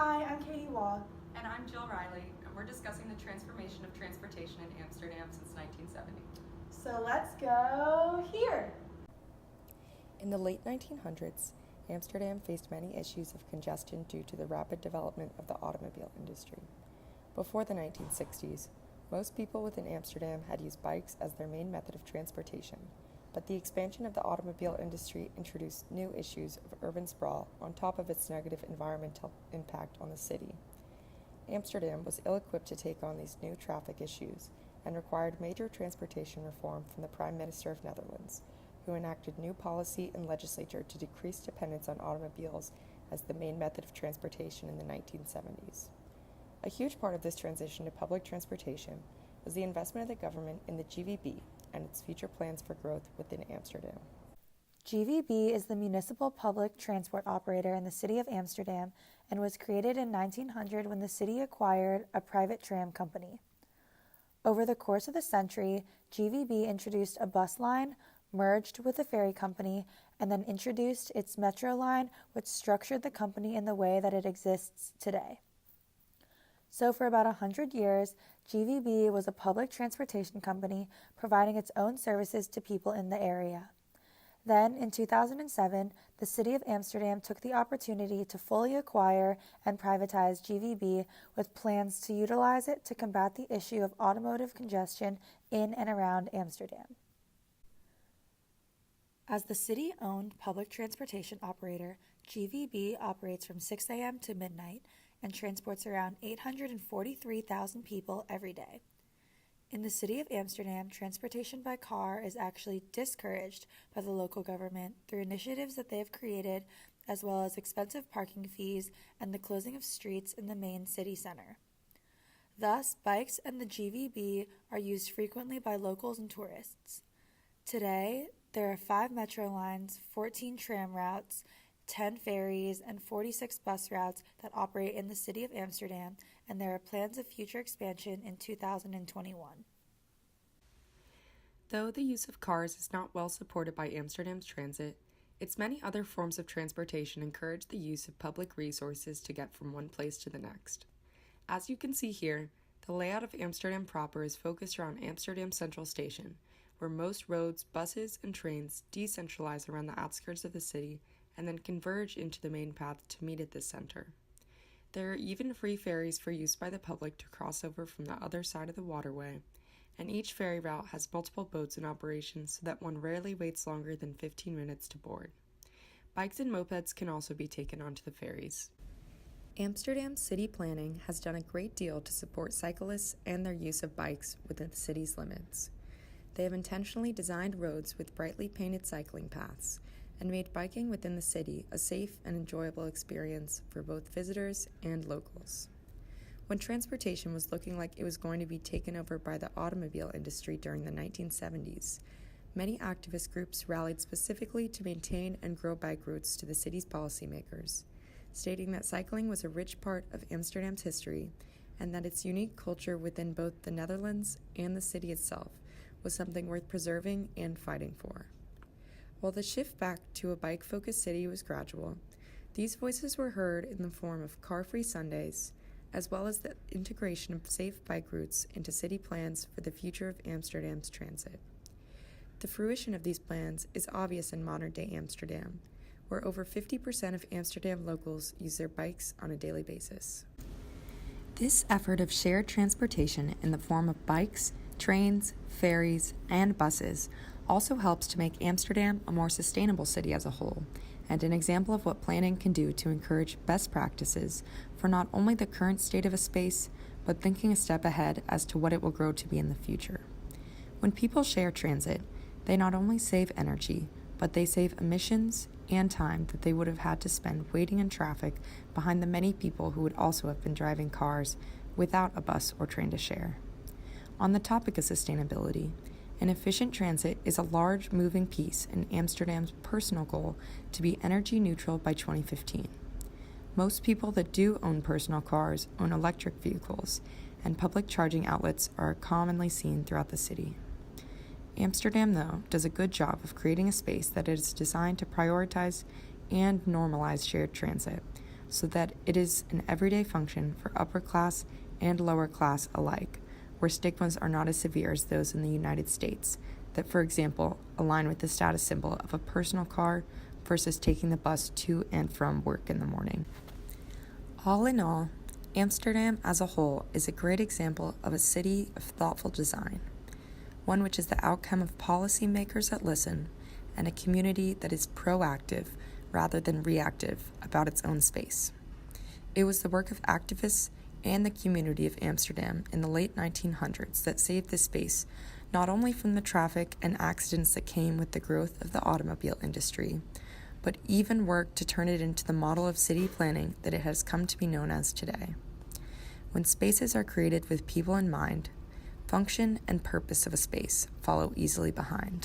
Hi, I'm Katie Wall. And I'm Jill Riley, and we're discussing the transformation of transportation in Amsterdam since 1970. So let's go here. In the late 1900s, Amsterdam faced many issues of congestion due to the rapid development of the automobile industry. Before the 1960s, most people within Amsterdam had used bikes as their main method of transportation, but the expansion of the automobile industry introduced new issues of urban sprawl on top of its negative environmental impact on the city. Amsterdam was ill-equipped to take on these new traffic issues and required major transportation reform from the Prime Minister of Netherlands, who enacted new policy and legislature to decrease dependence on automobiles as the main method of transportation in the 1970s. A huge part of this transition to public transportation was the investment of the government in the GVB and its future plans for growth within Amsterdam. GVB is the municipal public transport operator in the city of Amsterdam and was created in 1900 when the city acquired a private tram company. Over the course of the century, GVB introduced a bus line, merged with a ferry company, and then introduced its metro line, which structured the company in the way that it exists today. So for about 100 years, GVB was a public transportation company providing its own services to people in the area. Then, in 2007, the City of Amsterdam took the opportunity to fully acquire and privatize GVB with plans to utilize it to combat the issue of automotive congestion in and around Amsterdam. As the city-owned public transportation operator, GVB operates from 6 a.m. to midnight and transports around 843,000 people every day. In the city of Amsterdam, transportation by car is actually discouraged by the local government through initiatives that they have created, as well as expensive parking fees and the closing of streets in the main city center. Thus, bikes and the GVB are used frequently by locals and tourists. Today, there are 5 metro lines, 14 tram routes, 10 ferries, and 46 bus routes that operate in the city of Amsterdam, and there are plans of future expansion in 2021. Though the use of cars is not well supported by Amsterdam's transit, its many other forms of transportation encourage the use of public resources to get from one place to the next. As you can see here, the layout of Amsterdam proper is focused around Amsterdam Central Station, where most roads, buses, and trains decentralize around the outskirts of the city and then converge into the main path to meet at this center. There are even free ferries for use by the public to cross over from the other side of the waterway, and each ferry route has multiple boats in operation so that one rarely waits longer than 15 minutes to board. Bikes and mopeds can also be taken onto the ferries. Amsterdam's city planning has done a great deal to support cyclists and their use of bikes within the city's limits. They have intentionally designed roads with brightly painted cycling paths and made biking within the city a safe and enjoyable experience for both visitors and locals. When transportation was looking like it was going to be taken over by the automobile industry during the 1970s, many activist groups rallied specifically to maintain and grow bike routes to the city's policymakers, stating that cycling was a rich part of Amsterdam's history and that its unique culture within both the Netherlands and the city itself was something worth preserving and fighting for. While the shift back to a bike-focused city was gradual, these voices were heard in the form of car-free Sundays, as well as the integration of safe bike routes into city plans for the future of Amsterdam's transit. The fruition of these plans is obvious in modern-day Amsterdam, where over 50% of Amsterdam locals use their bikes on a daily basis. This effort of shared transportation in the form of bikes, trains, ferries, and buses also helps to make Amsterdam a more sustainable city as a whole, and an example of what planning can do to encourage best practices for not only the current state of a space, but thinking a step ahead as to what it will grow to be in the future. When people share transit, they not only save energy, but they save emissions and time that they would have had to spend waiting in traffic behind the many people who would also have been driving cars without a bus or train to share. On the topic of sustainability, an efficient transit is a large moving piece in Amsterdam's personal goal to be energy neutral by 2015. Most people that do own personal cars own electric vehicles, and public charging outlets are commonly seen throughout the city. Amsterdam, though, does a good job of creating a space that is designed to prioritize and normalize shared transit, so that it is an everyday function for upper class and lower class alike, where stigmas are not as severe as those in the United States, that, for example, align with the status symbol of a personal car versus taking the bus to and from work in the morning. All in all, Amsterdam as a whole is a great example of a city of thoughtful design, one which is the outcome of policymakers that listen and a community that is proactive rather than reactive about its own space. It was the work of activists and the community of Amsterdam in the late 1900s that saved this space not only from the traffic and accidents that came with the growth of the automobile industry, but even worked to turn it into the model of city planning that it has come to be known as today. When spaces are created with people in mind, function and purpose of a space follow easily behind.